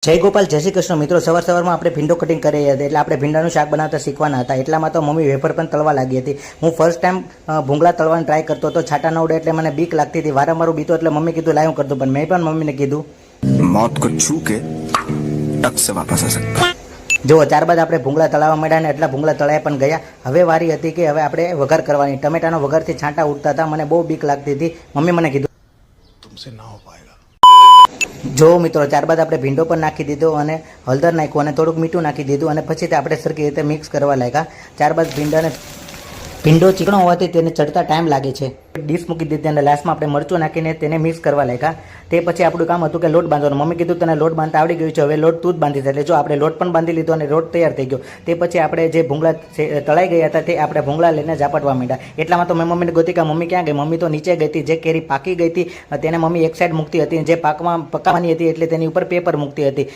જય ગોપાલ, જય શ્રી કૃષ્ણ. મિત્રો, સવારમાં આપણે ભીંડો કટિંગ કરી રહ્યા હતા, એટલે આપણે ભીંડાનું શાક બનાવતા શીખવાના હતા. એટલામાં તો મમ્મી વેફર પણ તળવા લાગી હતી. હું ફર્સ્ટ ટાઈમ ભૂંગળા તળવાની ટ્રાય કરતો હતો. છાટા ન ઉડે એટલે મને બીક લાગતી હતી. વારંવાર બીતો એટલે મમ્મી કીધું લાવ કરતો, પણ મેં પણ મમ્મીને કીધું मौत को छू के टक से वापस आ सकता। જો ત્યારબાદ આપણે ભૂંગળા તળાવવા માંડ્યા ને એટલા ભૂંગળા તળાયા પણ ગયા. હવે વારી હતી કે હવે આપણે વઘાર કરવાની. ટમેટાનો વઘારથી છાંટા ઉડતા હતા. મને બહુ બીક લાગતી હતી. મમ્મી મને કીધું तुमसे ना हो पाएगा। જો મિત્રો, ત્યારબાદ આપણે ભીંડો પણ નાખી દીધો અને હળદર નાખ્યું અને થોડુંક મીઠું નાખી દીધું અને પછી તે આપણે સરખી રીતે મિક્સ કરવા લાગ્યા. ત્યારબાદ ભીંડો ચીકણો હોવાથી તેને ચડતા ટાઈમ લાગે છે. ડીશ મૂકી દીધી અને લાસ્ટમાં આપણે મરચું નાખીને તેને મિક્સ કરવા લાગ્યા. તે પછી આપણું કામ હતું કે લોટ બાંધવાનું. મમ્મી કીધું તને લોટ બાંધતા આવડી ગયું છે, હવે લોટ તું જ બાંધી દે. એટલે જો આપણે લોટ પણ બાંધી લીધો અને લોટ તૈયાર થઈ ગયો. તે પછી આપણે જે ભૂંગળા તળાઈ ગયા હતા તે આપણે ભૂંગળા લઈને ઝાપટવા માંડ્યા. એટલામાં તો મેં મમ્મીને ગોતી કે મમ્મી ક્યાં ગઈ. મમ્મી તો નીચે ગઈ હતી. જે કેરી પાકી ગઈ હતી તેને મમ્મી એક સાઈડ મૂકતી હતી, જે પકાવવાની હતી એટલે તેની ઉપર પેપર મૂકતી હતી.